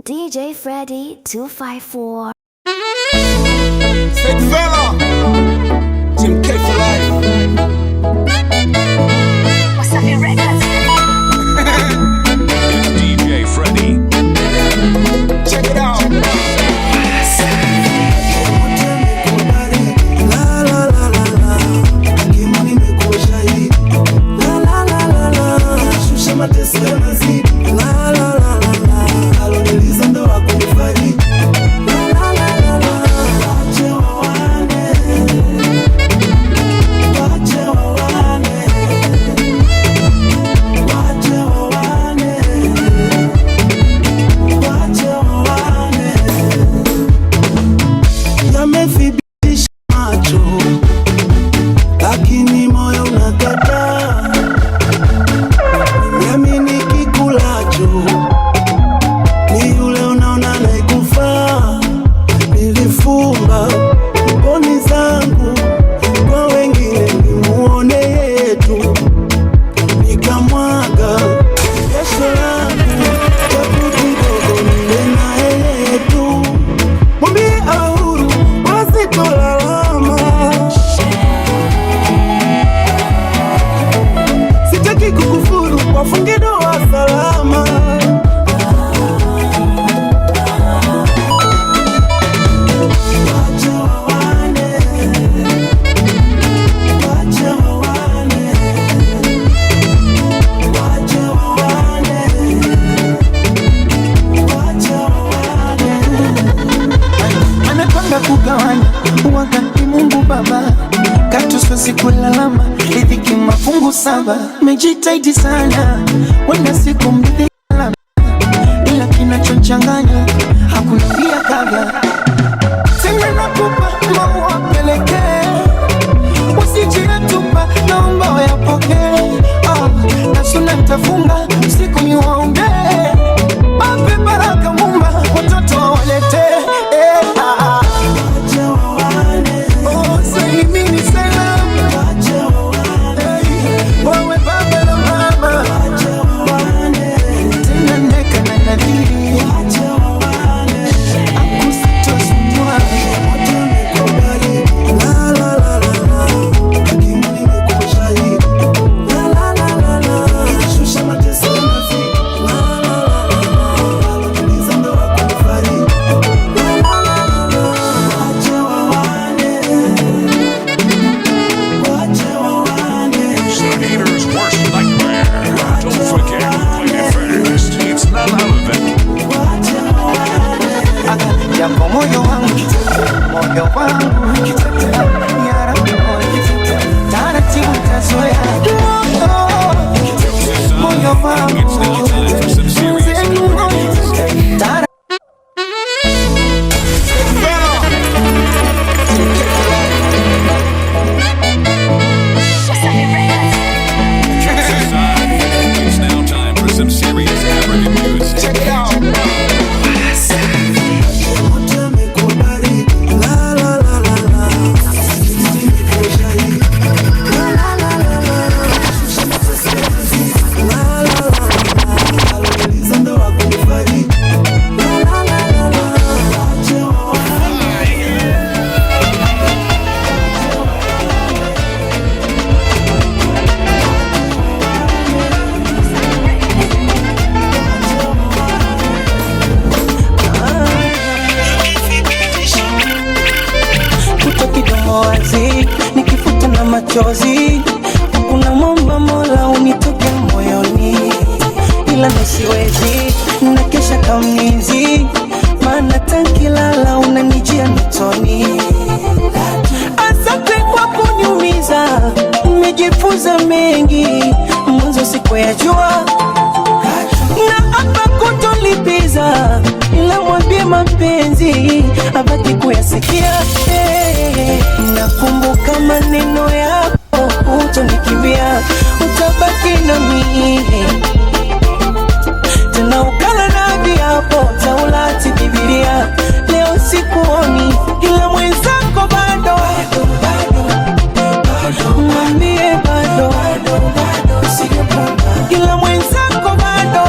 DJ Freddy 254. Fake fella, Jim K for life. What's up, your records? It's DJ Freddy. Check it out. Mejitaidi sana wenda siku mbili ila kinachochanganya hakuniambia kabla. Sema nakupa maua peleke usijie tupa naomba uyapokee. Na suna nitafunga usiku niwaombe ape baraka Muumba watoto wawalete. Chozi kuna mwamba Mola unitoke moyoni, ila nisiwezi na kesha kamizi, maana tankilala unanijia nitoni. Asante kwa kuniumiza, nimejifunza mengi mwanzo siku ya jua, na hapa kutolipiza, ila mwambie mapenzi abaki kuyasikia. Nakumbuka maneno yako, utonikimbia, utabaki na mimi tena ukala na viapo taulati Biblia. Leo sikuoni ila mwenzako bado, mwambie bado, ila mwenzako bado,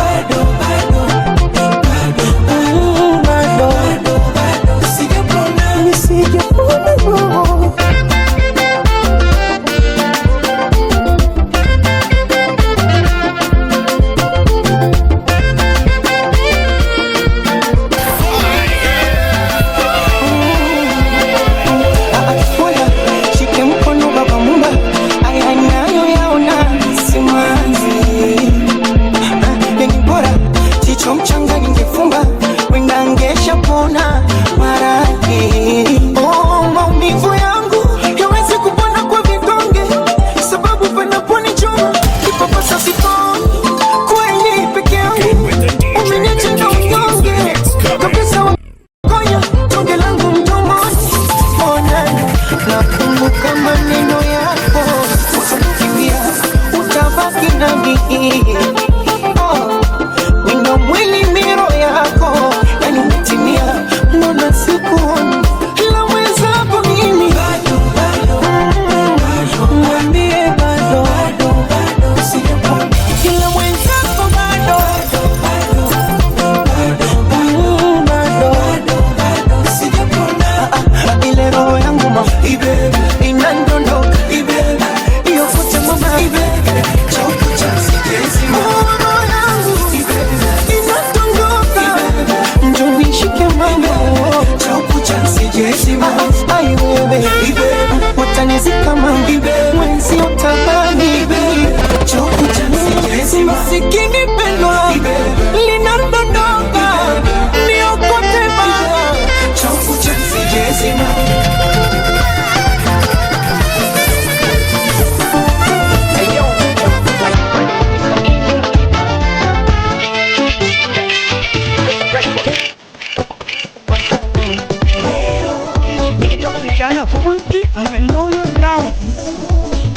I know you now.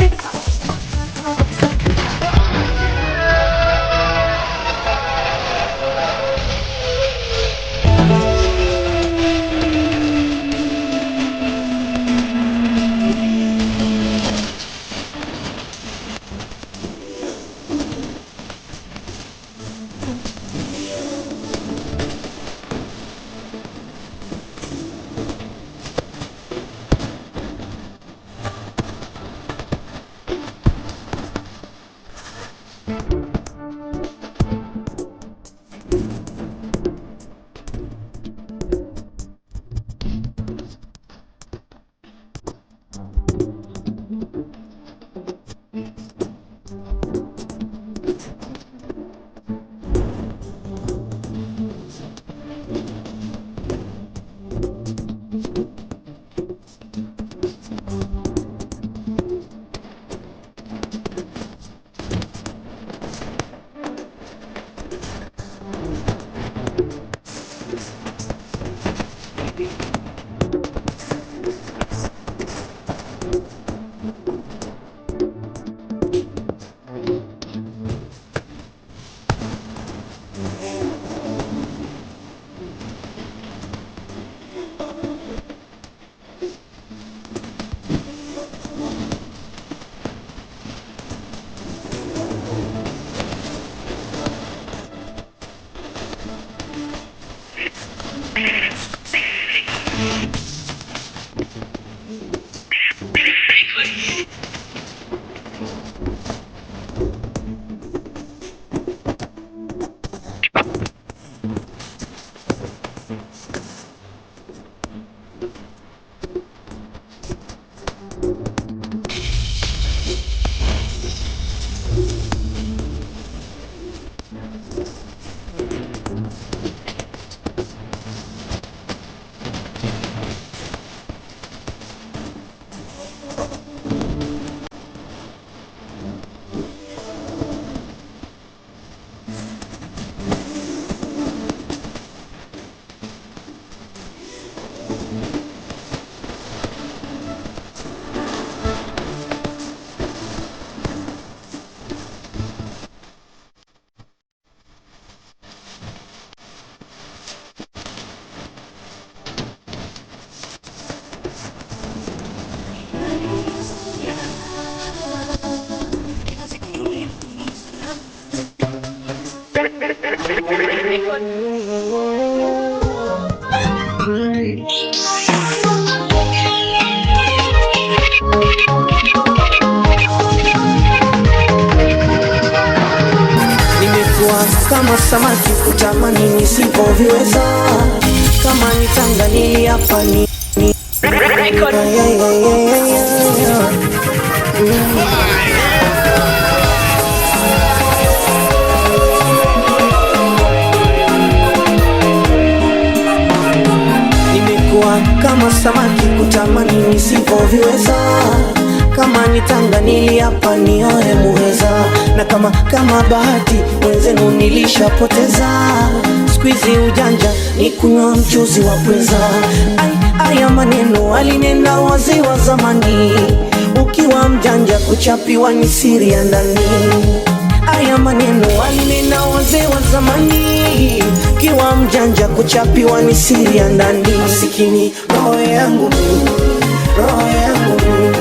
Nimekuwa kama samaki kutamani nisipoviweza, kama nitanga niliapa ni Nimekuwa kama samaki kutamani nisipoviweza, kama nitanga niliapa nioe muweza, na kama bahati wenzenu nilishapoteza. Squeezy ujanja ni kunywa mchuzi wa pweza. Aya maneno alinena wazee wa zamani, ukiwa mjanja kuchapiwa ni siri ya ndani. Aya maneno alinena wazee wa zamani, ukiwa mjanja kuchapiwa ni siri ya ndani. Masikini roho yangu mimi, roho yangu mimi,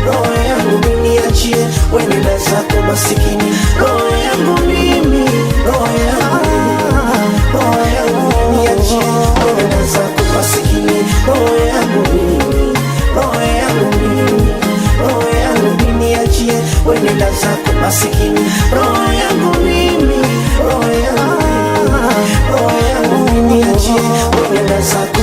roho yangu mimi niachie, wenda zako masikini. Roho yangu mimi, roho yangu mimi, roho yangu mimi niachie, wenda zako masikini. Roho yangu mimi, roho yangu mimi, roho yangu mimi niachie, wenda zako masikini. Roho yangu mimi, roho yangu mimi, roho yangu mimi niachie, wenda zako.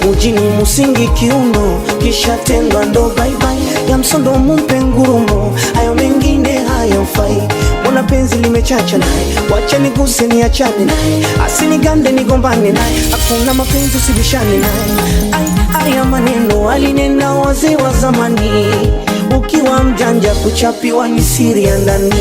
Mujini musingi kiuno, kisha tendwa ndo bye bye. Ya msondo mumpe ngurumo, hayo mengine hayamfai. Mbona penzi limechacha naye, wacha niguse niachane naye. Asinigande nigombane naye, hakuna mapenzi usibishane naye. Aya maneno alinena wazee wa zamani, ukiwa mjanja kuchapiwa ni siri ya ndani.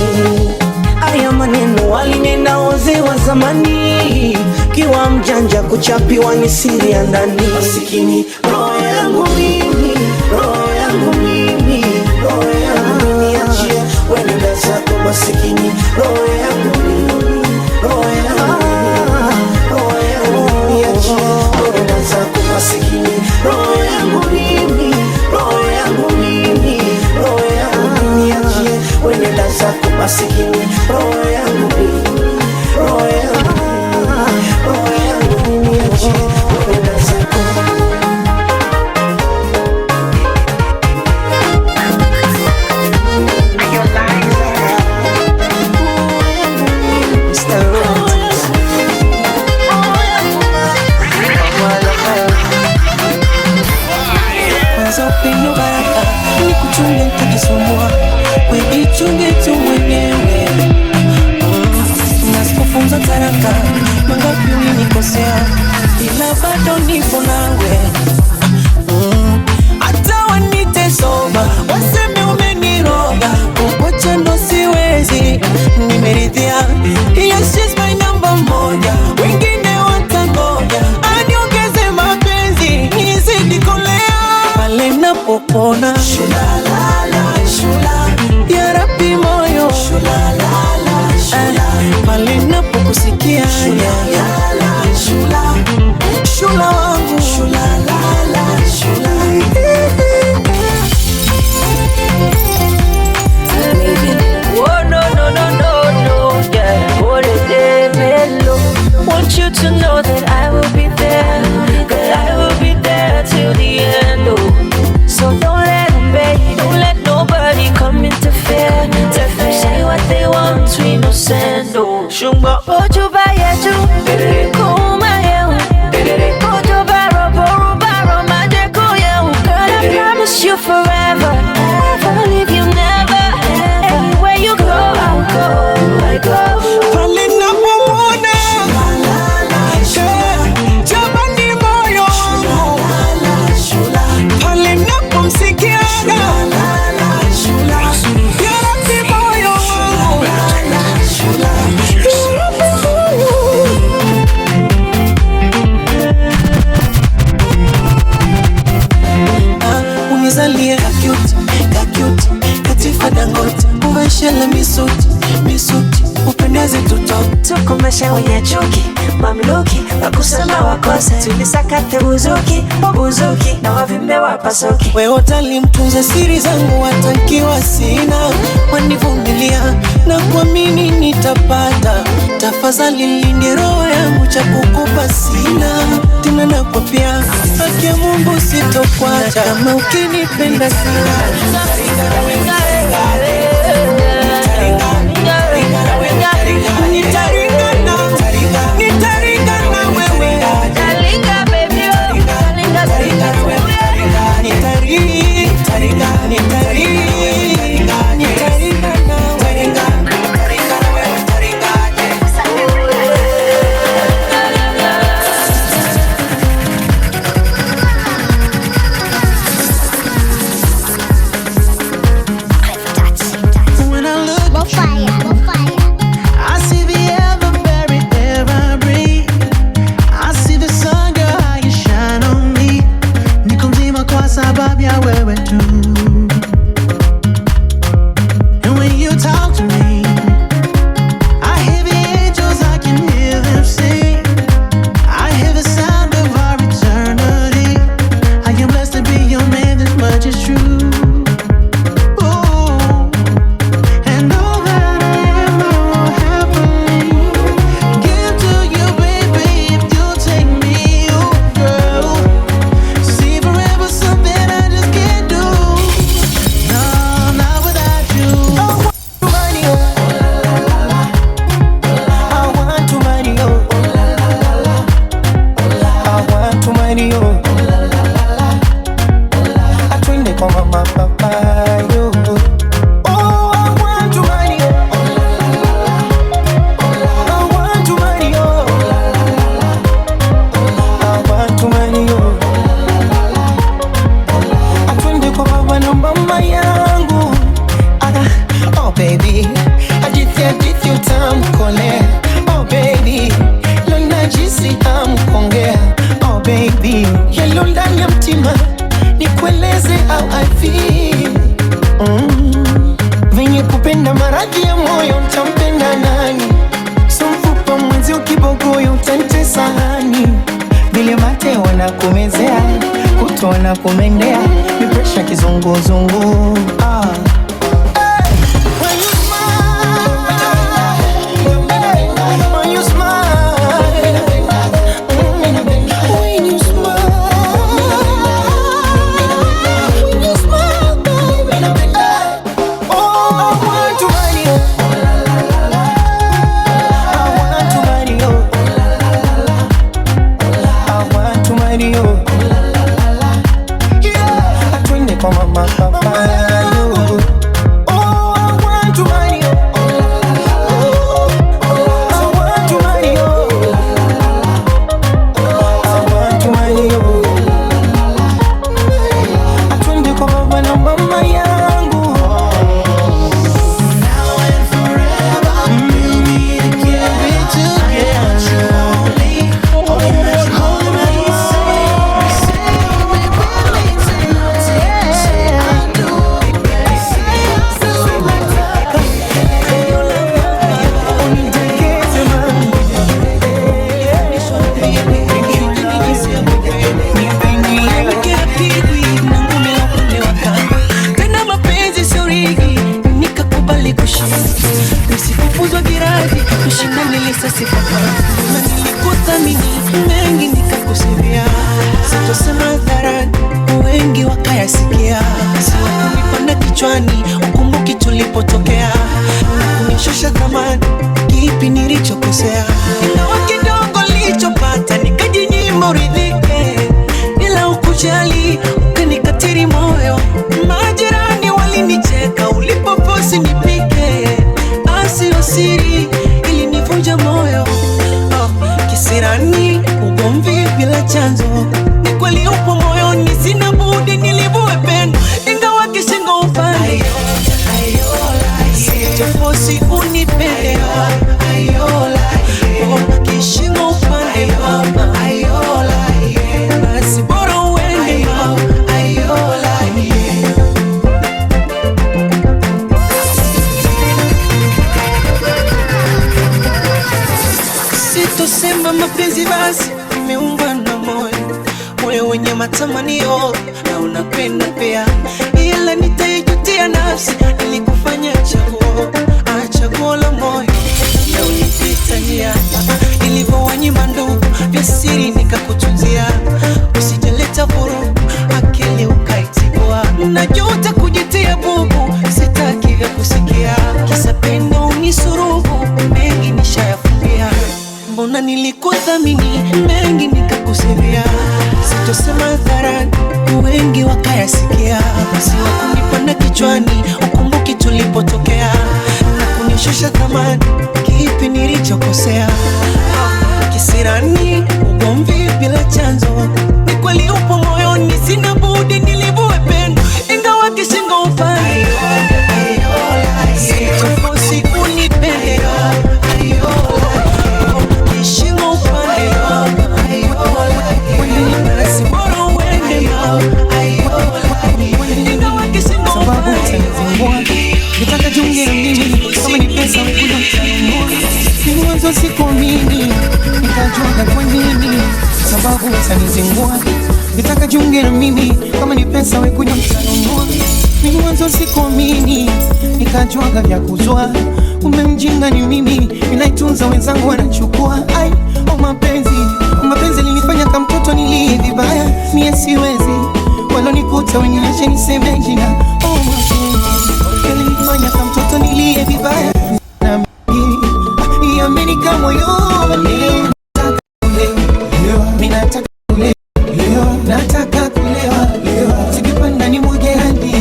Haya maneno walinena wazee wa zamani, kiwa mjanja kuchapiwa ni siri ya ndani. Masikini roho yangu mimi, roho yangu mimi, roho yangu mimi, niachie wenda zako. Masikini roho yangu mimi, roho yangu mimi, roho yangu mimi, niachie wenda zako. Masikini roho yangu mimi, roho yangu mimi, roho yangu mimi, niachie wenda zako. Masikini roho yangu mimi, roho yangu mimi, roho yangu mimi, niachie wenda zako. Upendo baraka ni kuchunge nitajisumbua, wejichunge tu mwenyewe. Nasipofunza taraka mangapi ulinikosea, ila bado nipo nawe. Hata wanite soba waseme umeniroga, kukuacha ndo siwezi, nimeridhia. Yes, she's my number moja, wengine watangoja aniongeze mapenzi nizidi kolea. Pale napopona shulalala, shula ya Rabbi moyo shulalala, shula pale napokusikia shulalala, shula shula wangu shulalala, shula. Oh no no no no no, yeah. What a day, mellow. Want you to know that I will be there, that I will be there till the end. Oh, so don't let them bait, don't let nobody come interfere. Let them say what they want, we no send. Oh, shumba ojo ba yeju, kuma yehu, ojo baro boru baro majeko yehu. Girl, I promise you forever, never leave you, never. Anywhere you go, I'll go, I go. Pale napopona jamani moyo wangu, pale napomsikia ya Rabbi moyo wangu, unizalie kakyuti katifa Dangote, uveshele misuti misuti, upendeze tutoke. Tukomesha wenye chuki, mamluki, wakusema wakose. Tulisakate buzuki, buzuki, na wavimbe wapasuki. Wewe utalimtunza siri zangu watankiwa sina, wanivumilia na kuamini nitapata. Tafadhali linde roho yangu, cha kukupa sina tena, nakwapia haki ya Mungu sitokuacha, kama ukinipenda sana. na kumezea, kutoa na kumendea, ni presha kizunguzungu. Nitaka jiunge na mimi, kama ni pesa we kuja mtanunua. Mimi mwanzo sikuamini, nikajuaga vya kuzua. Umemjinga ni mimi, ninaitunza wenzangu wanachukua. Ai, mapenzi linifanya kama mtoto nilie vibaya. Mie siwezi, walonikuta wengine niseme jina. Mapenzi linifanya kama mtoto nilie vibaya. Na mimi yamenika moyoni. Nataka kulewa leo, sikipanda ni mwage hadi.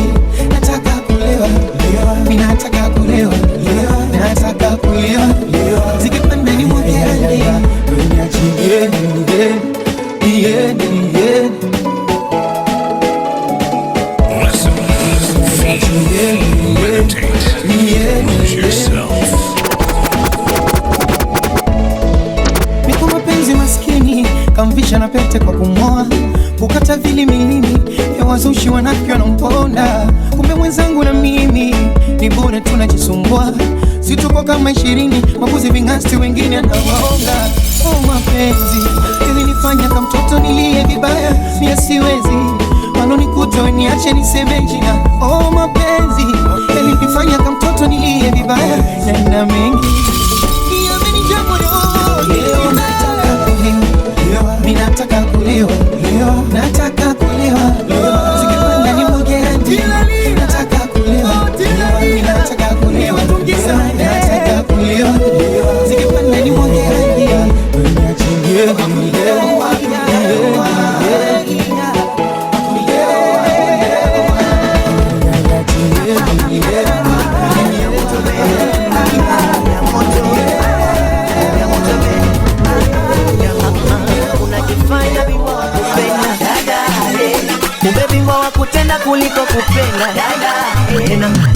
Nataka kulewa leo, mimi nataka kulewa leo, nataka kulewa leo, sikipanda ni mwage hadi. Niachie lose yourself. Miko mapenzi maskini, kamvisha na pete kwa kumoa. Kukata vili milini, ya wazushi wanafyo na mponda. Kumbe mwenzangu na mimi, ni bure tunajisumbua. Situko kama 20, mabuzi vingasti wengine anawaonga. Mapenzi, ili yalinifanya kama mtoto nilie vibaya, mimi siwezi walonikuta niache niseme jina. Oh, mapenzi yalinifanya kama mtoto nilie vibaya, na mengi yamenijaa moyoni. Leo nataka kulewa, mimi nataka kulewa, nataka kulewa, zikipanda ni mgeni, nataka kulewa, mimi nataka kulewa, nataka kulewa, zikipanda ni mgeni, niachie kulewa. Kutenda kuliko kupenda dada,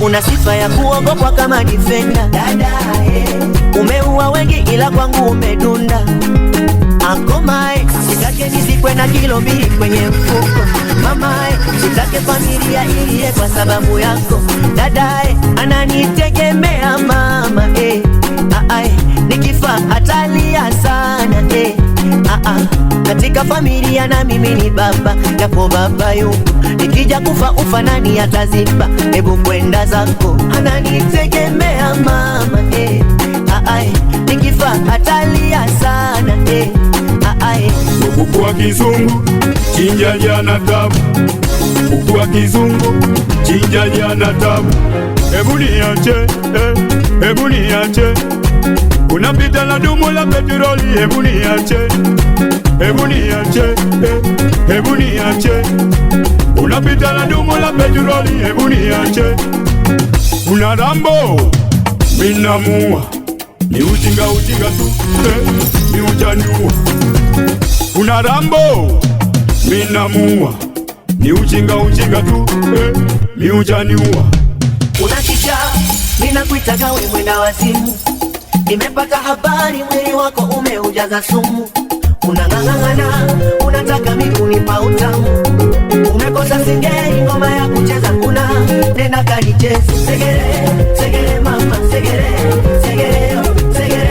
una sifa ya kuogopwa kama defender dada, umeua wengi ila kwangu umedunda. Akomae sitake nizikwe na kilo 2 kwenye mfuko. Mamae sitake familia ilie kwa sababu yako dadae, ananitegemea mama nikifa atalia sana katika familia na mimi ni baba, japo baba yuko, nikija kufa ufa nani ataziba? Hebu kwenda zako, ananitegemea mama nikifa atalia sana kuku wa kizungu chinja jana tabu, kuku wa kizungu chinja jana tabu. Hebu niache, unapita na dumu la petroli. Hebu niache, unapita na dumu la petroli. Hebu niache, una Rambo minamua, ni ujinga tu, ni ujaniua. Una Rambo minamua, ni ujinga tu, ni ujaniua. Unakisha ninakuitaga we mwenda wazimu, nimepata habari mwili wako umeujaza sumu. Unang'ang'ana, unataka mimi kunipa utamu, umekosa singeli ngoma ya kucheza kuna, nenda kanicheze segere, segere mama, segere, segere, segere,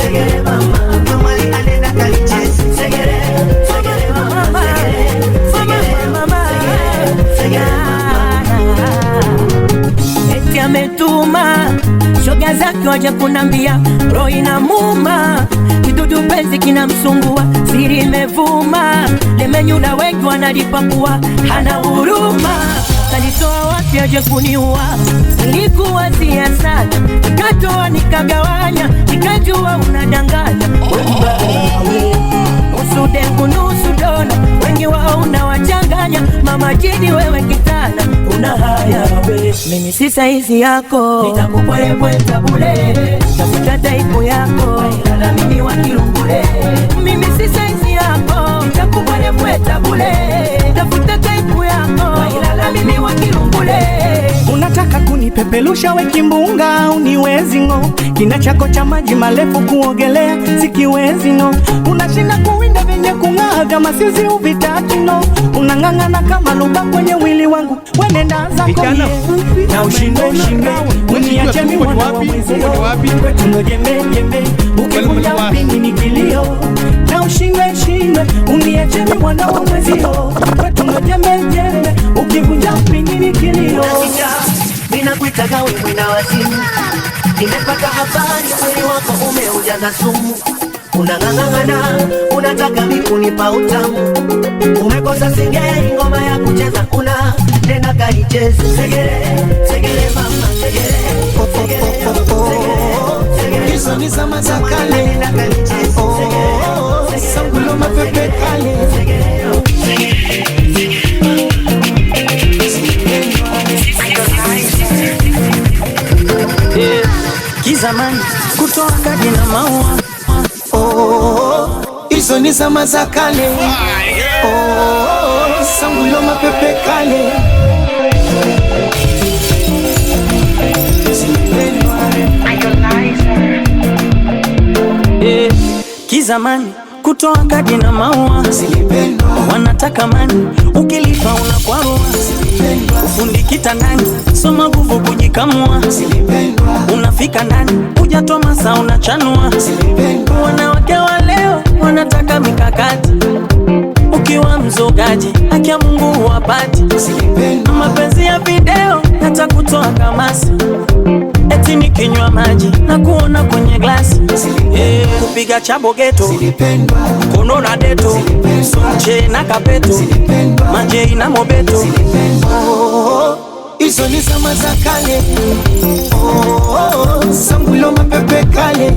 segere mama, mama nenda kanicheze segere, segere mama, segere, segere mama, segere mama. Eti ametuma shoga zake waje kunambia, roho inamuma, kidudu penzi kinamsumbua, siri imevuma, lemenyula wengi wanalipakua, hana huruma, kanitoa wapi aje kuniua? Nilikuwazia sana, nikatoa nikagawanya, nikajua unadanganya. Nusu dengu nusu dola, wengi wao unawachanganya, mama jini wewe kitana, una haya we. Mimi si saizi yako, nitakupwepweta bule, tafuta taipu yako, ilala mimi wa kirungule. Mimi si saizi yako, nitakupwepweta bule, tafuta taipu yako, ilala mimi wa kirungule. Unataka kunipepelusha we kimbunga, uniwezi ngo, kina chako cha maji marefu kuogelea sikiwezi no, unashinda kuwinda venye kung'aa kama sisi uvitaki no, unang'ang'ana kama luba kwenye wili wangu, wenenda zako na ushinde uniache mimi mwana wa mwezio, kwetu ndo jembe ukikuja upini ni kilio, na ushinde uniache mimi mwana wa mwezio, kwetu ndo jembe ukikuja upini ni kilio. Ninakuitaga we mwenda wazimu, nimepata habari mwili wako umeujaza sumu. Unang'ang'ana, unataka mimi kunipa utamu, umekosa singeli ngoma ya kucheza kuna, nenda kanicheze segere, segere mama, segere, segere, segere. Hizo ni zama za kale, nenda kanicheze segere, sangulo mapepe kale, kizamani kutoa kadi na maua. Hizo ni zama za kale, sangulo mapepe kale. Kizamani kutoa kadi na maua, wanataka mani, ukilipa unakwarua, ufundi kitandani, soma nguvu kujikamua, unafika ndani, hujatoa masaa unachanua. Wanawake wa leo wanataka mikakati, ukiwa mzogaji haki ya Mungu wapati. Mapenzi ya video yatakutoa kamasi, eti nikinywa maji na kuona kwenye glasi. Kupiga chabo geto kono na deto, sonche na kapeto, manje ina mobeto. Hizo ni zama za kale. Sambulo mapepe kale.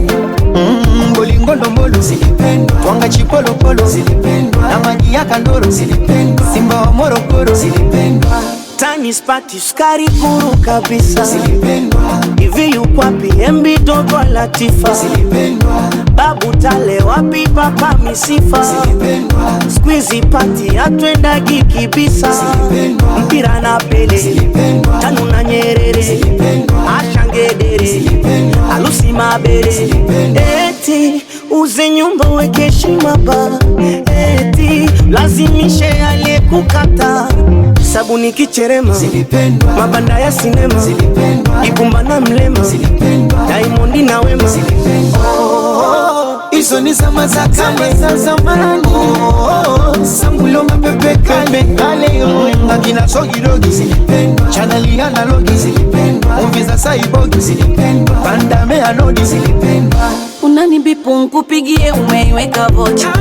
Bolingo ndombolo zilipendwa, twanga chipolo polo zilipendwa, na maji ya kandoro zilipendwa, Simba wa Morogoro zilipendwa, tani spati skari kuru kabisa zilipendwa, hivi yukwapi MB Dogo Latifa zilipendwa, Babu Tale wapi Papa Misifa zilipendwa, squeezy party atwenda gikibisa zilipendwa, mpira na Pele zilipendwa, Tanu na Nyerere zilipendwa, Ashangedere zilipendwa, Alusi Mabere zilipendwa, eti uze nyumba weke heshima ba, eti lazimishe aliyekukata, sabuni kicherema zilipendwa, mabanda ya sinema zilipendwa, Ibumba na Mlema zilipendwa, Diamond na Wema zilipendwa. Hizo ni zama za kale za zamani. Sambulo mapepe kale akina Sogirogi zilipendwa, Chaneli analogi zilipendwa, movie za Saibogi zilipendwa, Bandame anodi zilipendwa. Unanibipu nkupigie umeiweka vocha,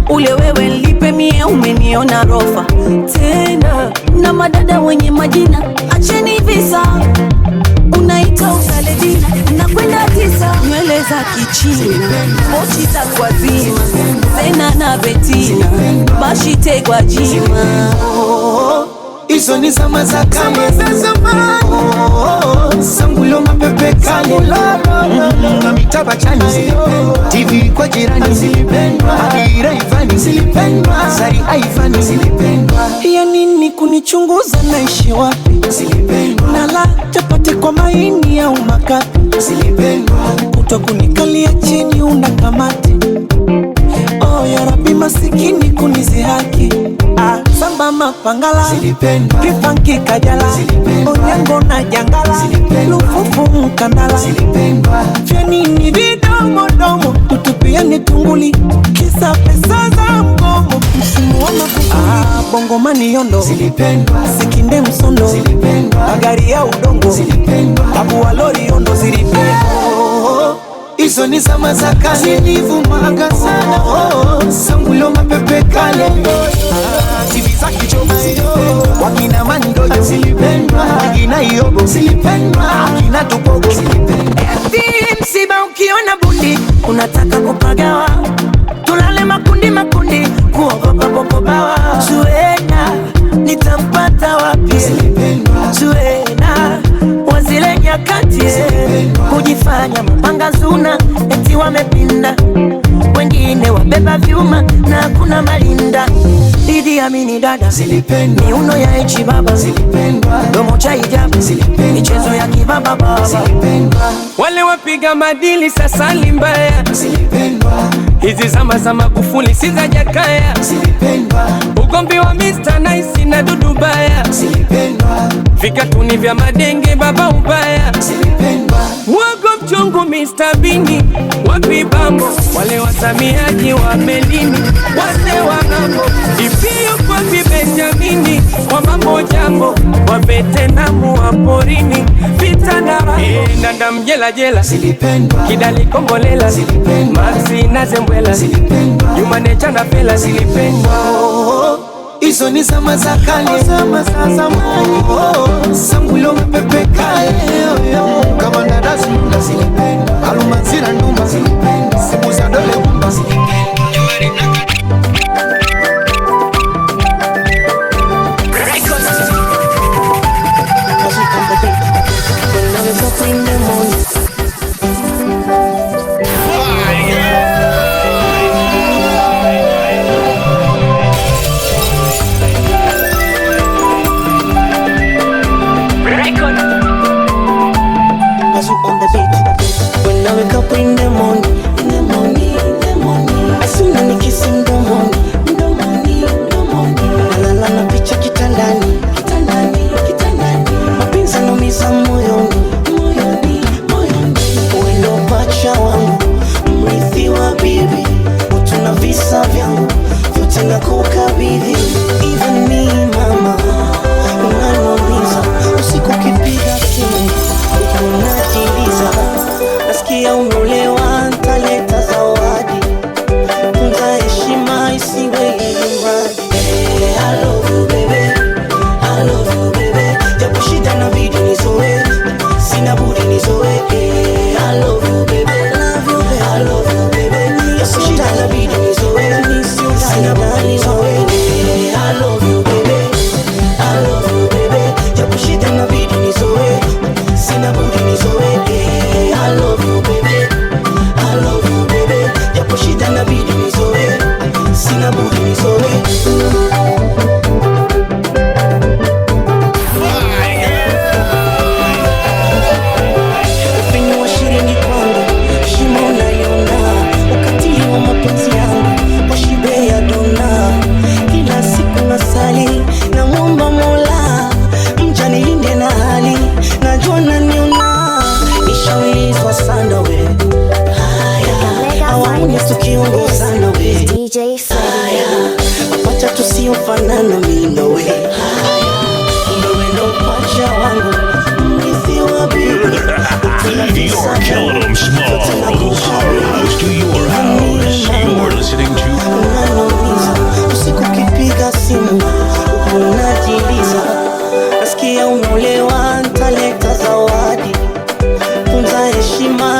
ule wewe lipe mie umeniona rofa tena, na madada wenye majina acheni visa, unaita usaledina na kwenda tisa, nywele za kichina mochi za kwa zima, Zena na Betina bashite kwa jima. Hizo ni zama za kale za zamani. Sambulo mapepe kale na mitaba chani zilipendwa, TV kwa jirani zilipendwa, Adira Ivani zilipendwa, Zari Ivani zilipendwa. Ya nini kunichunguza naishi wapi zilipendwa, nala chapati kwa maini au makapi zilipendwa, kuto kunikalia chini unakamati. Oh ya Rabbi masikini kunizihaki, samba mapangala zilipendwa, kifanki kajala, onyango na jangala, lufufu mkandala zilipendwa, vya nini vidomo domo tutupiane tunguli, kisa pesa za mgomo, msimu wa makufuli. Bongo mani yondo zilipendwa, Sikinde msondo zilipendwa, magari ya udongo zilipendwa, Abu wa lori yondo zilipendwa. Hizo ni zama za kale zilivumaga sana. Sambulo mapepe kale TV za kichogo zilipendwa, wakina Mandoyo zilipendwa, wakina Iyobo zilipendwa, wakina Tupogo zilipendwa. Msiba ukiona bundi unataka kupagawa, tulale makundi makundi kuogopa bokobawa. Zuena nitampata wapi? Zuena wazile nyakati kujifanya mapanga zuna, eti wamepinda, wengine wabeba vyuma na kuna malinda. Idi Amini dada zilipendwa, miuno ya echi baba zilipendwa, domo cha hijabu zilipendwa, michezo ya kibaba baba zilipendwa, wale wapiga madili sasa limbaya zilipendwa, hizi zama za Magufuli si za Jakaya, zilipendwa, ugombi wa Mr. Nice na Dudu Baya, zilipendwa, vikatuni vya madenge baba ubaya, zilipendwa, wago mchungu Mr. Bini wapi bambo, wale wasamiaji wa melini wase wanambo, ifiyo kwa Benjamini wa mambo jambo, wa Vetenamu wa porini vita na raho, ndanda mjela jela zilipendwa, Kidali Kombolela zilipendwa, Maxi na Zembwela zilipendwa, Juma Necha na Fela zilipendwa. Hizo ni zama za kale, zama za zamani. Sambulo mapepe kale kama ndadazi nunda zilipendwa, Alumanzira ndumba zilipendwa, simu za dole gumba zilipendwa. When I wake up in the morning, asina nikisi mdomoni, nalala na picha kitandani, mapenzi yanaumiza moyoni, uendo pacha wangu, mrithi wa bibi, utuna visa vyangu vyote nakuka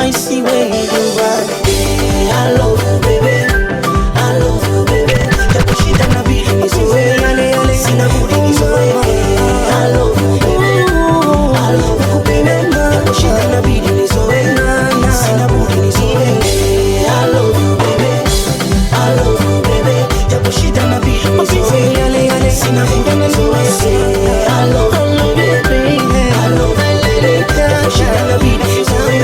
isiwe nyumbani. I love you baby, I love you baby, japo shida na bidi nizoe yale yale, sina budi nizoe. I love you baby, I love you baby, japo shida na bidi nizoe, sina budi nizoe. I love you baby, I love you baby, japo shida na bidi nizoe yale yale, sina budi nizoe. I love you baby, I love you baby, japo shida na bidi nizoe,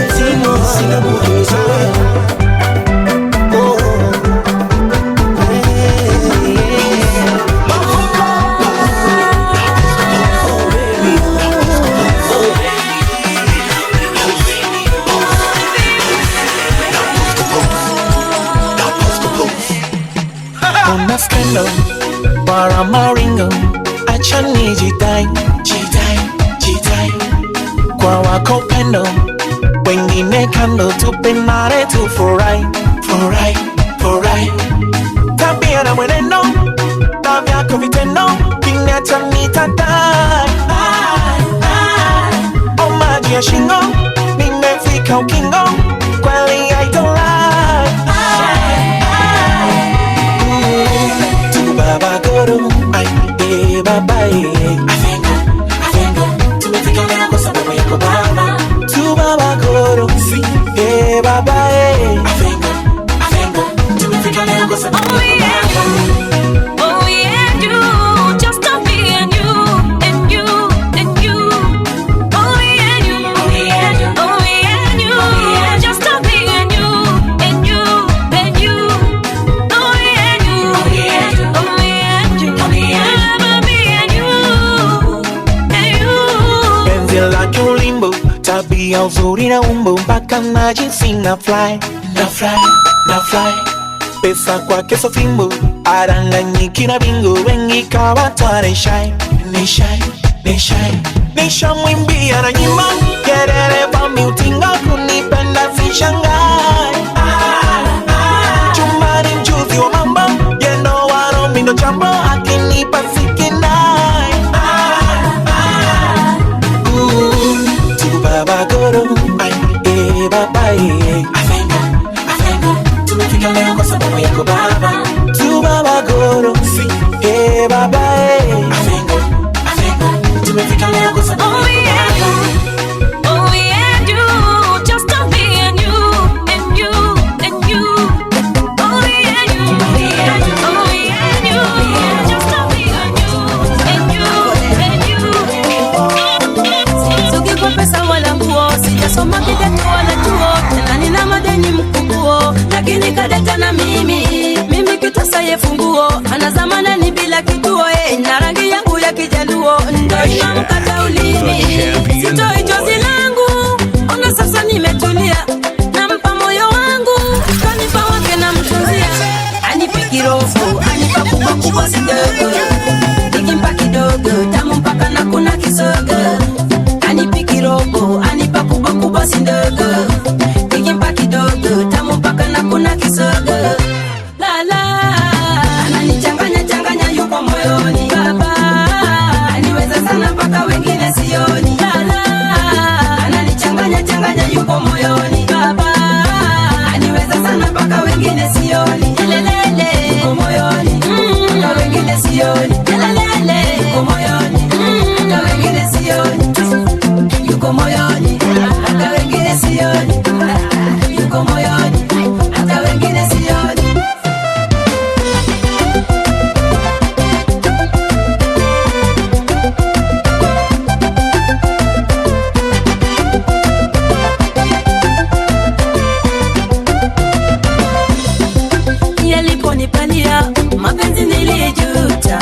sina budi nizoe. Una scandal, para maringo, acha nijidai, jidai. Kwa wako pendo, wengine kando, tupendane tu furahi. Tabia na mwenendo, damu yako vitendo, kiniacha nitadai. O maji ya shingo, nimefika ukingo, kweli I don't lie. Baba goro, ay, baba, Avengo, tumefika leo kwa sababu yako baba. Tu baba goro, si, baba, Avengo, tumefika leo kwa sababu yako baba. Oh yeah, you, just to be and you. Oh yeah, you, just to be and you. Tabia uzuri na umbo mpaka najisi na fly. Pesa kwake so fimbo, aranganyiki na bingo, wengi kawatwa ni shy. Nishamwimbia na nyimbo, kelele vami utinga, kunipenda sishangai. Chumbani mchuzi wa mambo, yendo waro mindo chambo, akinipa sikinai. Baba goro, ay, baba, Avengo, tumefika leo kwa sababu yako baba. Tu baba goro, si, baba, Avengo, tumefika leo kwa sababu yako baba. Oh yeah, you, just to be and you. Oh yeah, you, just to be and you. Sukiko pesa wala nguo, sijasoma kidato wala chuo, tena nina madeni mkubwa, lakini kadeta na mimi kitasaye funguo, anazamana ni bila kituo, na rangi yangu ya kijaluo, ndo inamkata ulimi. Sitoi chozi langu, ona sasa nimetulia, nampa moyo wangu, kanipa wake na mtunzia. Anipi kirofu, anipa kubwa sidogo, nikimpa kidogo, tamu mpaka na kuna kisogo. Anipi kirofu, anipa kubwa sidogo, nikimpa kidogo, tamu mpaka na kuna kisogo. Ananichanganya yuko moyoni baba, aniweza sana mpaka wengine sioni. Ananichanganya yuko moyoni baba, aniweza sana mpaka wengine sioni. Lelele yuko moyoni, mpaka wengine sioni. Lelele yuko moyoni, mpaka wengine sioni. Yuko moyoni, hata wengine sioni. Yuko moyoni, hata wengine sioni. Yaliponipania mapenzi nilijuta,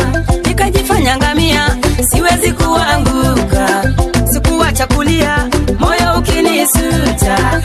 nikajifanya ngamia, siwezi kuanguka, sikuwacha kulia, moyo ukinisuta.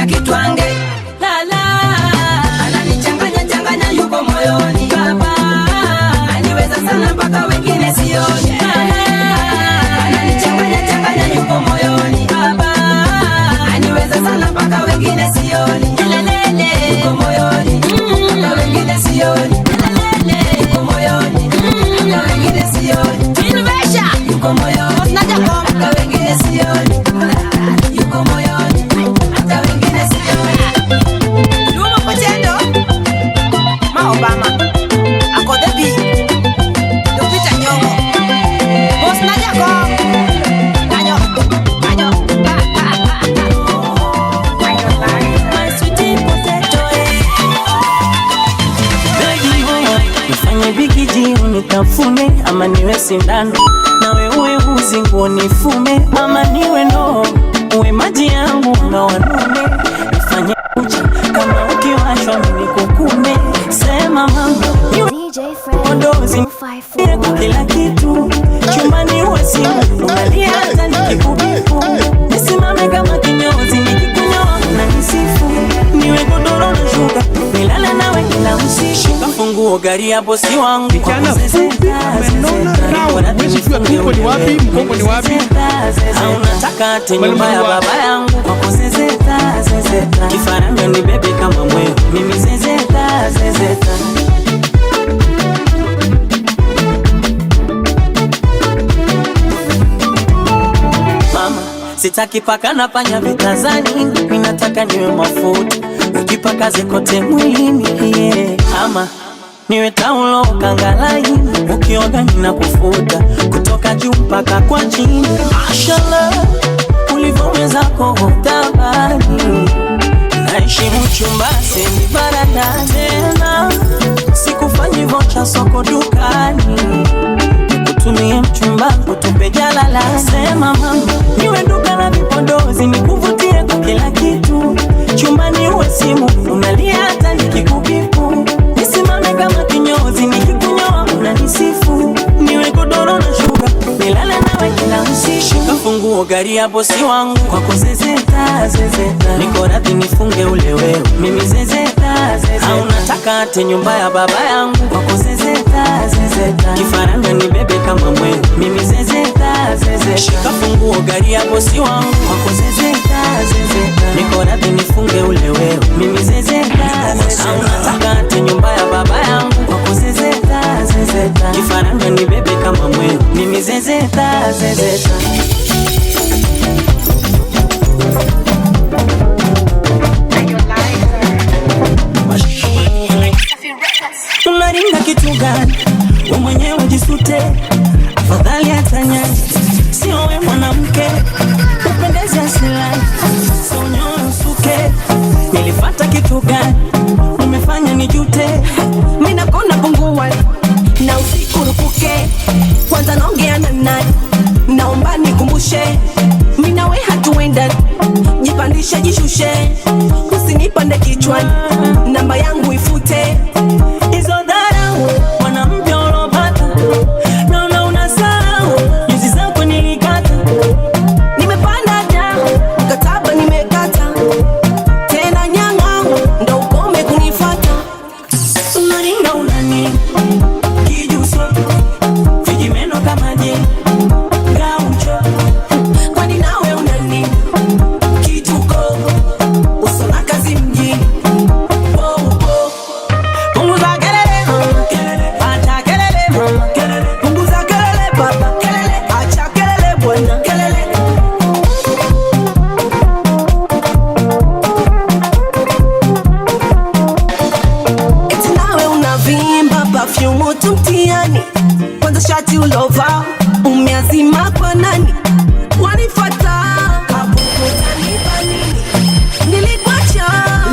nataka kitwange lala, ananichanganya changanya yuko moyoni baba, aniweza sana mpaka wengine sioni, ananichanganya changanya yuko moyoni baba, aniweza sana mpaka wengine sioni, yuko moyoni mpaka wengine sioni, yuko moyoni mpaka wengine sioni, yuko moyoni mpaka wengine sioni, yuko moyoni hata wengine sioni. Luma Potendo Ma Obama Ako Debi Lupita Nyong'o Boss Najako Kanyo My sweetie potato nifanye bigiji unitafune ama niwe sindano nawe uwe uzi nguo nifume ama niwe ndoo uwe maji yangu na wanume nifanye kucha kama ukiwashwa mimi kukume sema mama DJ Freddy ondozi 254. kila kitu chumbani uwe simu unalia hata nikikubipu nisimame kama kinyozi nikikunyoa na nisifu niwe godoro na shuka nilale nawe kila usiku kafunguo gari ya bosi wangu Kijana fupi umenona rao. Wewe sijua mkongo ni wapi, mkongo ni wapi? unataka ati nyumba ya baba yangu kwako zezeta zezeta kifaranga ni bebe kama mweo mimi zezeta zezeta mama sitaki paka na panya vitazani mimi nataka niwe mafuta ukipaka zikote mwilini yeah. Ama niwe taulo kangalaini ukioga ninakufuta kutoka juu mpaka kwa chini mashallah ulivyoweza kutabani naheshimu chumba semi barada tena sikufanyi vocha soko dukani nikutumie mchumba kutupe jalala sema mama niwe duka la vipodozi nikuvutie kwa kila kitu chumbani uwe simu unalia hata nikikubipu nisimame kama kinyozi nikikunyoa unanisifu niwe godoro na shuka nilale nawe kila usiku kafunguo gari ya bosi wangu kwako zezeta zezeta niko radhi nifunge ule wewe mimi zezeta zezeta au nataka ate nyumba ya baba yangu kwako zezeta zezeta kifaranga ni bebe kama mwewe mimi zezeta zezeta kafunguo gari ya bosi wangu kwako zezeta zezeta niko radhi nifunge ule wewe mimi zezeta zezeta au nataka ate nyumba ya baba yangu kwako zezeta zezeta kifaranga ni bebe kama mwewe mimi zezeta zezeta unaringa kitu gani wewe mwenyewe jisute afadhali atanyani sio wewe mwanamke upendeze asilani sio nyoyo usuke nilipata kitu gani umefanya nijute Mimi nakona pungua na usiku rupuke kwanza naongea na nani naomba nikumbushe mimi nawe hatuenda jipandishe jishushe usinipande kichwani namba yangu ifute hizo dharau mwanamke ulopata naona unasahau nyuzi zako nilikata nimepanda damu mkataba nimekata tena nyang'au ndo ukome kunifata unaringa unani kijuso vijimeno kama je gaucho kwani nawe unani kituko usona kazi mjini punguza kelele acha kelele punguza kelele baba acha kelele bwana eti nawe unavimba perfume tu mtiani kwanza shati ulova umeazima kwa nani wanifata kabukuta nipa nini nilikuacha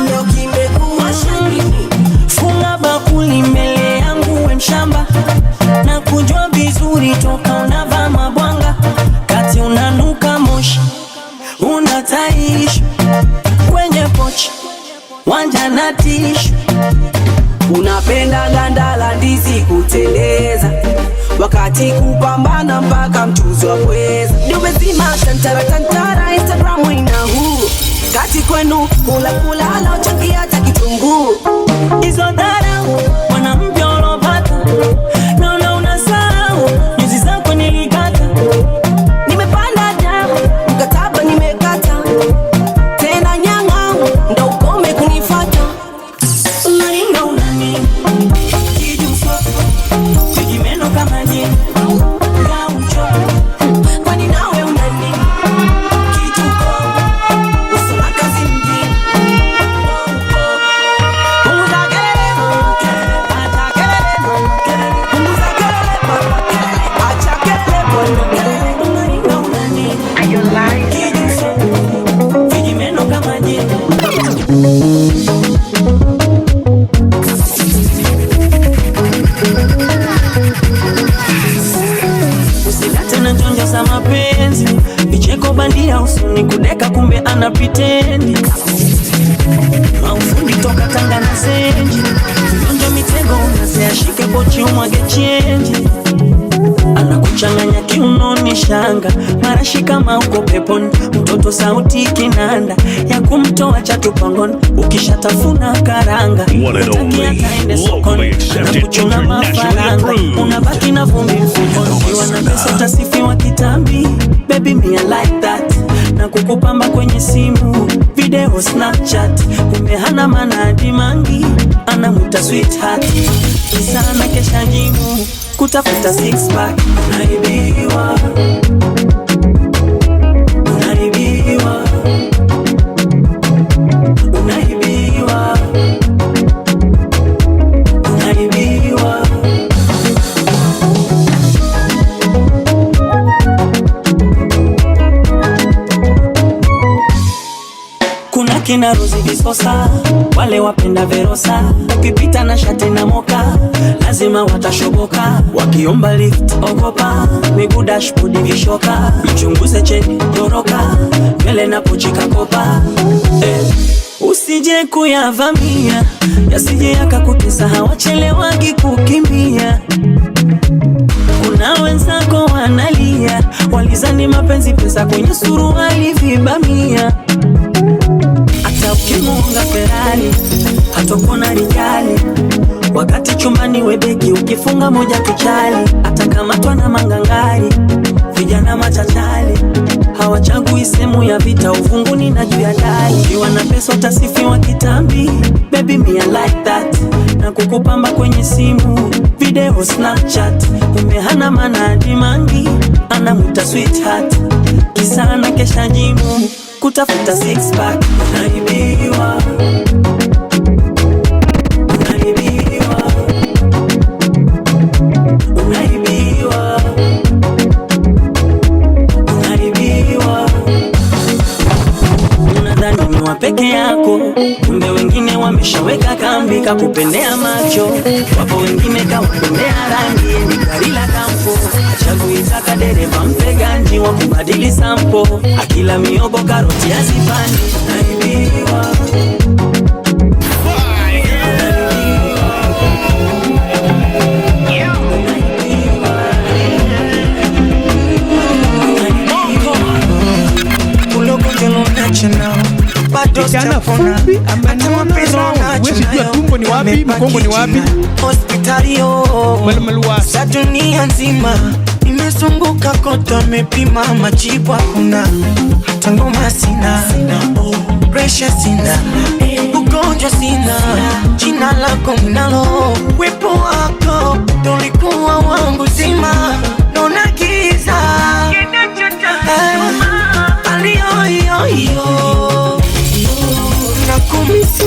leo kimekuwa shangini funga bakuli mbele yangu we mshamba na kujua vizuri toka unavaa mabwanga kati unanuka moshi unataishi kwenye pochi wanja na tishu unapenda ganda la ndizi kuteleza wakati kupambana mpaka mchuzi wa pweza ndio umezima tantara tantara Instagram ina huu kati kwenu kula ala uchakia hata kitunguu. Hizo dharau mwanamke ulopata, naona unasahau nyuzi zako nilikata. Nimepanda damu mkataba nimekata, tena nyanga ndo ukome kunifata. Unaringa unani kijuso vijimeno kama jini gaucho, kwani nawe unani kituko usuna kazi mjini. Punguza kelele acha kelele punguza kelele acha kelele. Unaringa unani kijuso vijimeno kama jini. Usilate na njonja za mapenzi, vicheko bandia usuni kudeka kumbe anapitendi. Maufundi toka Tanga na Zenji, njonja mitego unaseashike pochi umwage chenji. Anakuchanganya kiunoni shanga, marashi kama uko peponi. Mtoto sauti kinanda, ya kumtoa chatupangoni. Ukishatafuna karanga, utakia taende sokoni. Anakuchuna mafaranga, unabaki na vumbi mfukoni. Ukiwa na pesa utasifiwa kitambi. Baby me I like that. Na kukupamba kwenye simu, video Snapchat. Umehana manadi mangi, anamuta sweetheart. Kisana kesha jimu, kutafuta six pack. Unaibiwa, unaibiwa, unaibiwa, unaibiwa. Kuna kina Rozi Visosa, wale wapenda Verosa. Ukipita na shati na moka, lazima watashoboka. Wakiomba lift, ogopa, miguu dashboard vishoka. Mchunguze cheni, toroka, mbele na pochika kopa. Usije kuyavamia, yasije yakakutesa, hawachelewagi kukimbia. Kuna wenzako wanalia, walizani mapenzi pesa kwenye suruali vibamia. Hata ukimunga Ferrari, hatokona rijali. Wakati chumbani webeki, ukifunga moja tuchali. Hata kama twana mangangari, vijana machachali. Hawachagui semu ya vita, ufunguni na juu ya dari. Ukiwa na pesa utasifiwa kitambi. Baby me I like that. Na kukupamba kwenye simu, video Snapchat. Umehana manadi mangi, anamuta sweetheart. Kisana kesha jimu, kutafuta six pack. Unaibiwa, unaibiwa, unaibiwa, unaibiwa. Unadhani ni wa peke yako, kumbe wengine wameshaweka kambi. Kakupendea macho, wapo wengine kawapendea rangi. Ni gari la kampo, achaguitaka dereva mpe ganji. Wakubadili sampo, akila miogo karoti hazipandi. Unaibiwa, kijana fupi amenona nao. Wezi jua tumbo ni wapi, mkongo ni wapi. Hospitalio za dunia nzima, nimezunguka kote, amepima majibu hakuna. Hata ngoma sina, pressure sina, ugonjwa sina. Jina lako ninalo, wepo wako ndo ulikuwa wangu zima. Naona giza aliyoyoyo nakumisi,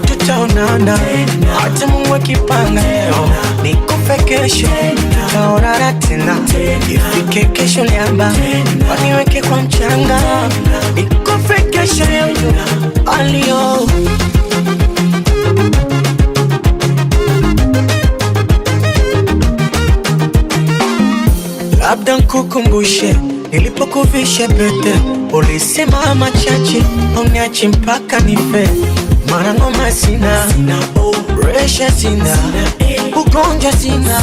tutaonana hata Mungu akipanga. Leo nikufe, kesho tutaonana tena. Ifike kesho liamba, waniweke kwa mchanga. Nikufe kesho aliyo. Labda nkukumbushe nilipokuvisha pete, ulisema machache uniachi mpaka nife. Mara ngoma sina, pressure sina, ugonjwa sina.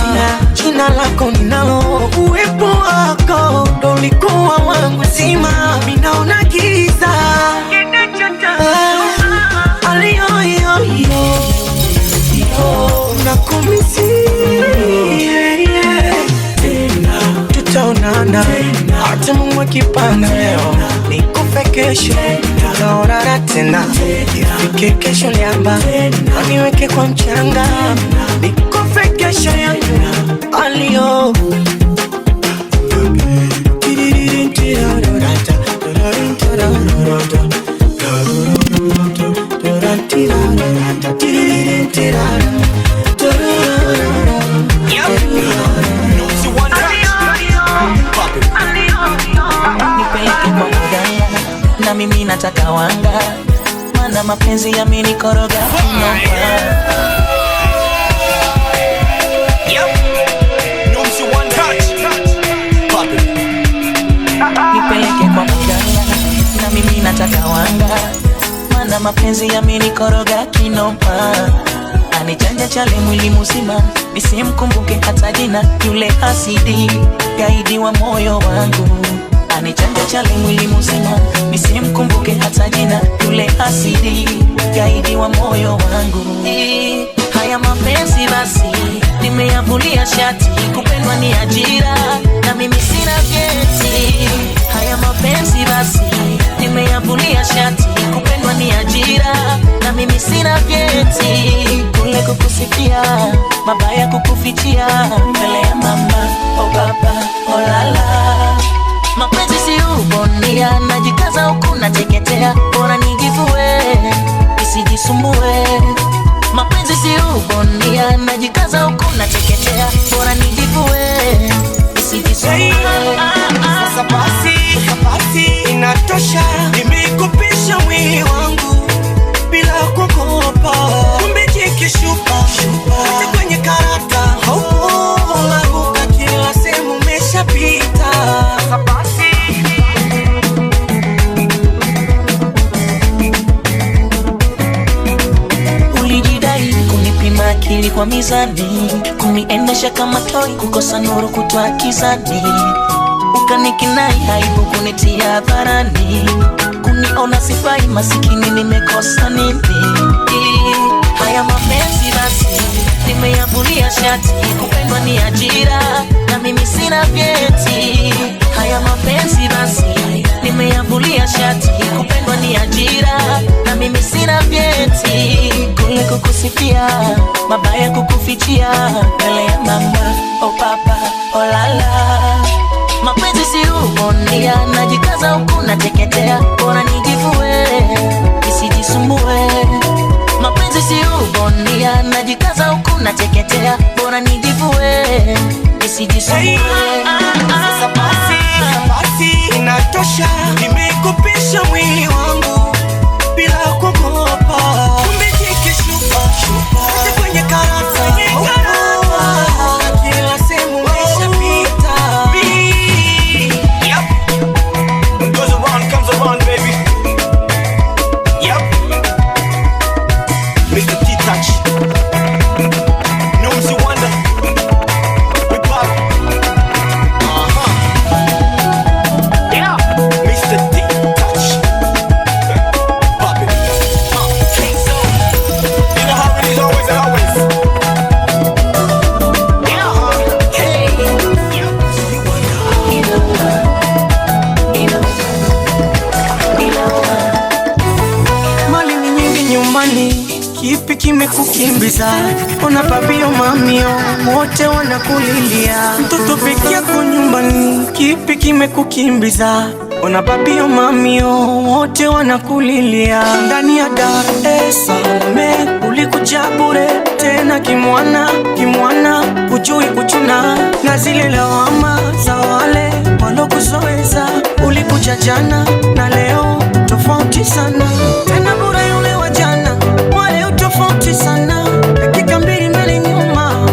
Jina lako ninalo, uwepo wako ndo ulikuwa wangu zima. Minaona hata Mungu akipanga leo nikufe kesho, tutaonana tena. Ifike kesho liamba aniweke kwa mchanga, nikufe kesho yangu alio. Nipeleke kwa mganga na mimi nataka wanga, mana mapenzi yamenikoroga nipeleke kwa mganga na mimi nataka wanga, mana mapenzi yamenikoroga kinoma. Anichanja chale mwili mzima, nisimkumbuke hata jina, yule hasidi gaidi wa moyo wangu. Anichanja chale mwili mzima, nisimkumbuke hata jina, yule hasidi gaidi wa moyo wangu. Haya mapenzi basi nimeyavulia shati, kupendwa ni ajira na mimi sina vyeti. Haya mapenzi basi nimeyavulia shati, kupendwa ni ajira na mimi sina vyeti. Kule kukusifia, mabaya kukufichia, mbele ya mama, oh baba, oh lala. Mapenzi si ubondia, najikaza huku nateketea, bora nijivue, nisijisumbue. Mapenzi si ubondia, najikaza huku nateketea, bora nijivue, nisijisumbue. Sasa basi inatosha, nimekupisha mwili wangu bila kukopa. Kumbe jikishupa hata kwenye karata haupo, maruka kila sehemu umeshapita. Sasa basi ulijidai kunipima akili kwa mizani, kuniendesha kama toi, kukosa nuru kutwa kizani. Ukanikinai haibu kunitia hadharani, kuniona sifai masikini, nimekosa nini? Haya mapenzi basi nimeyavulia shati, kupendwa ni ajira na mimi sina vyeti. Haya mapenzi basi nimeyavulia shati, kupendwa ni ajira na mimi sina vyeti. Kule kukusifia, mabaya kukufichia, mbele ya mama, oh papa, oh lala. Mapenzi si ubondia, najikaza huku nateketea, bora nijivue, nisijisumbue. Mapenzi si ubondia, najikaza huku nateketea, bora nijivue, nisijisumbue. sasa basi inatosha, nimekupisha mwili wangu bila kukopa. Kumbe jikishupa hata kwenye karata kila sehemu umeshapita. What goes around comes around, baby. Yep. Mr. T-Touch. Numsy Wonder. We pop. Yeah. Mr. T-Touch. Pop it. You know how it is always and always. Yeah. Hey. Mali ni nyingi nyumbani, kipi kimekukimbiza? Ona babio mamio wote wanakulilia, mtoto peke yako nyumbani, kipi kimekukimbiza? Ona babio mamio wote wanakulilia. Ndani ya Dar es Salaam ulikuja bure, tena kimwana hujui kuchuna, na zile lawama za wale walokuzoeza. Ulikuja jana na leo tofauti sana, tena bure yule wa jana, wale utofauti sana. Dakika mbili mbele nyuma,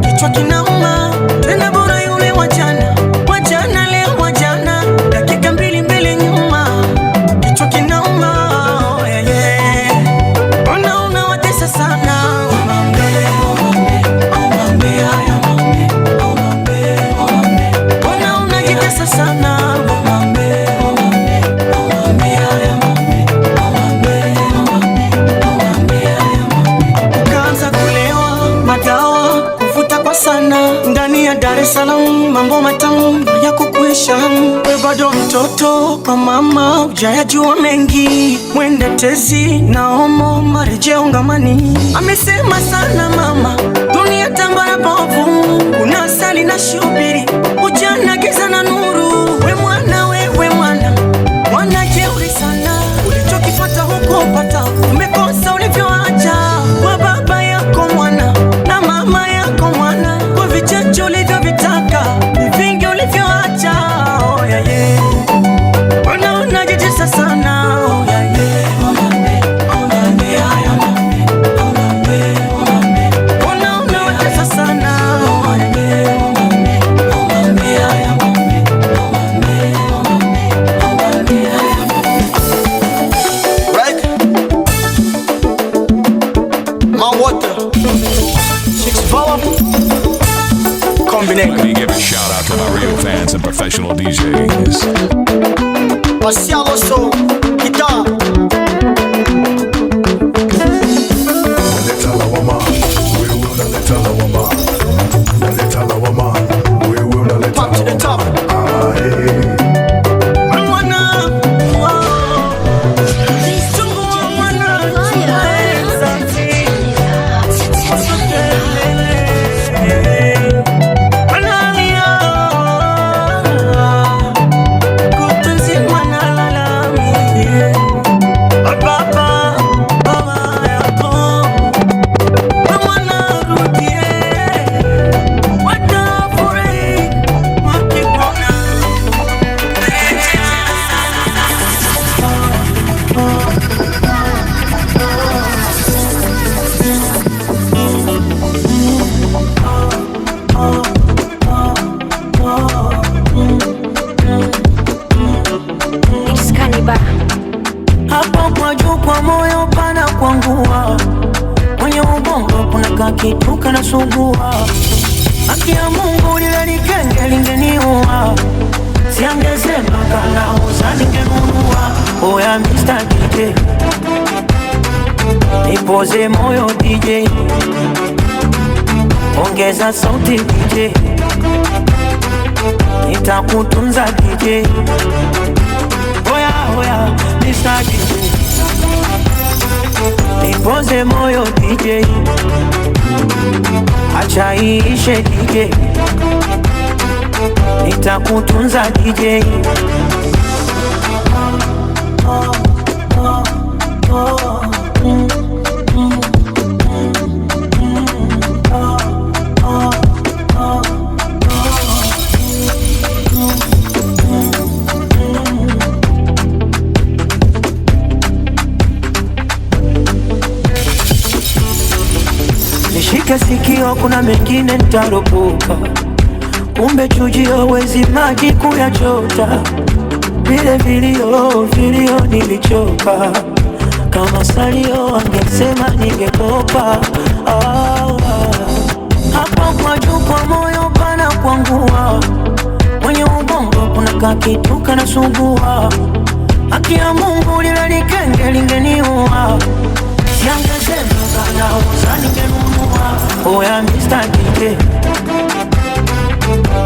kichwa kinauma. Tena bure yule wa jana leo wa jana. Dakika mbili mbele nyuma, kichwa kinauma. Yeah, yeah. Ona watesa sana. Ona unajitesa sana. bado mtoto kwa mama, ujayajua mengi, mwende tezi na homo marejeo ngamani. Amesema sana mama, dunia tambara bovu, kuna asali na shubiri, ujana giza na nuru. We mwana, mwana jeuri sana, ulichokifuata huko pata, umekosa ulivyoacha. Kwa baba yako mwana, na mama yako mwana, kwa vichache ulivyovitaka, vingi ulivyoacha. Oh yeah yeah, wanaona jitesa sana. Oh yeah yeah, wanaona watesa sana. Oh yeah yeah, Right? My water. 6 power. Combinate. Let me give a shout out to my real fans and professional DJs. Marcial also. Guitar. Pop to the top. Hapo kwa juu kwa moyo pana kuangua, mwenye ubongo kuna kakitu kana sugua. Haki ya Mungu lile likenge lingeniua, siangesema kana uza ningenunua. Oya Mr. DJ, nipoze moyo DJ, ongeza sauti DJ, nitakutunza DJ. Oya Mr. DJ, nipoze moyo DJ, acha iishe DJ, nitakutunza DJ. Nishike sikio, kuna mengine nitaropoka, kumbe chujio wezi maji kuyachota. Vile vilio nilichoka, kama salio angesema ningekopa. Hapo kwa juu kwa moyo pana kuangua, mwenye ubongo kuna kakitu kana sugua. Haki ya Mungu lile likenge lingeniua, siangesema kana uza ningenunua. Oya Mr. DJ,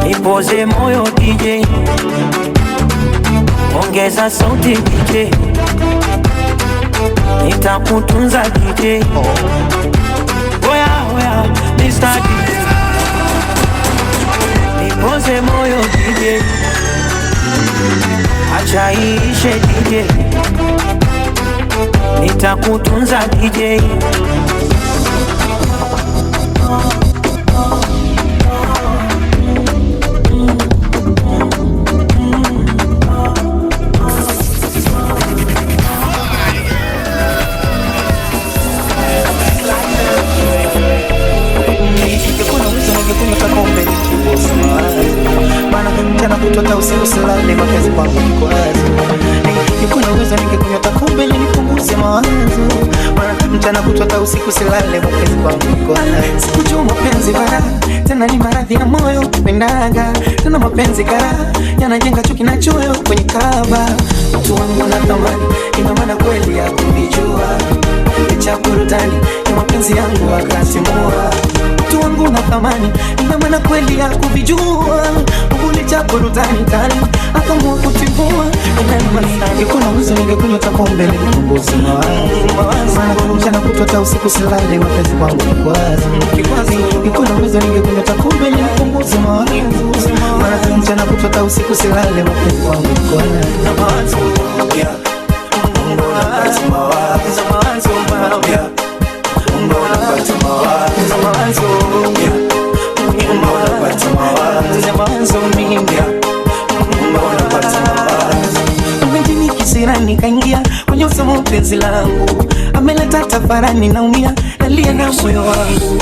nipoze moyo DJ, ongeza sauti DJ, nitakutunza DJ. Oya Mr. DJ, nipoze moyo DJ, acha iishe DJ, nitakutunza DJ. Mchana kutota usiku silale, mapenzi kwangu kiko wazi. Ningekuwa na uwezo ningekunywa takumbe ili nipunguze mawazo. Mchana kutota usiku silale, mapenzi kwangu kiko wazi. Sikujua mapenzi bara, tena ni maradhi ya moyo kupendaga. Tena mapenzi kara, yanajenga chuki na choyo kwenye kaba. Mtu wangu na thamani, ina maana kweli ya kunijua. Licha burudani, ya mapenzi yangu akatimua. Mtu wangu na thamani, ina maana kweli ya kuvijua. Ulicha burudani kali, akamua kutimua. Ningekuwa na uwezo ningekunywa pombe ili nipunguze mawazo. Mchana kutwa hata usiku silale, mapenzi kwangu kikwazo. Ningekuwa na uwezo ningekunywa pombe ili nipunguze mawazo. Mchana kutwa hata usiku silale, mapenzi kwangu kikwazo. Nikaingia kwenye usomo penzi langu, ameleta tafarani naumia, nalia na moyo wangu.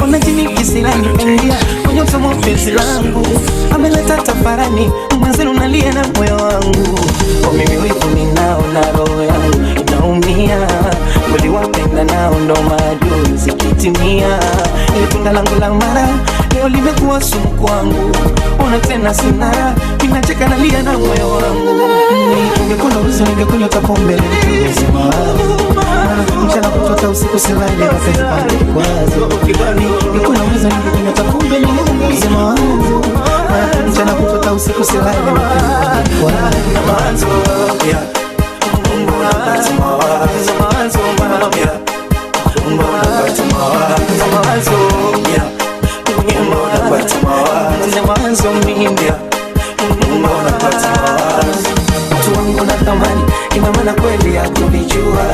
Ona jini kisirani kaingia kwenye usomo penzi langu, ameleta tafarani mwenzenu, nalia na moyo wangu. Kwa mimi wivu ninao na roho yangu inaumia, waliwapenda nao ndo maadui zikitimia. Ile tunda langu la mara leo limekuwa sumu kwangu, ona tena sinara, ninacheka nalia na moyo wangu. Ningekuwa na uwezo ningekunywa pombe nipunguze mawazo. Mchana kutwa hata usiku silale, mapenzi kwangu kikwazo. Ningekuwa na uwezo ningekunywa pombe nipunguze mawazo. Mchana kutwa hata usiku silale, mapenzi kwangu kikwazo. Mtu wangu na thamani, ina maana kweli ya kuvijua.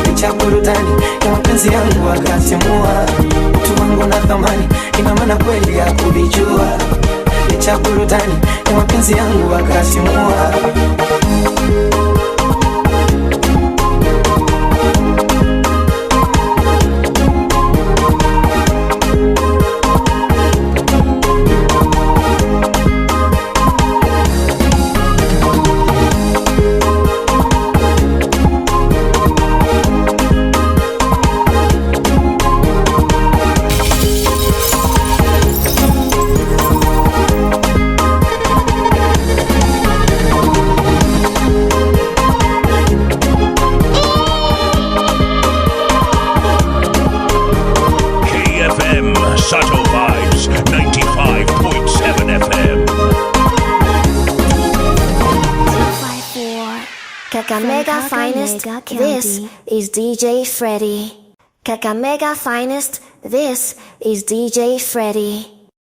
Licha burudani ya mapenzi yangu akatimua. Mtu wangu na thamani, ina maana kweli ya kuvijua. Licha burudani ya mapenzi yangu akatimua. Sato Vibes 95.7 FM. Kakamega Finest, this is DJ Freddy. Kakamega Finest, this is DJ Freddy.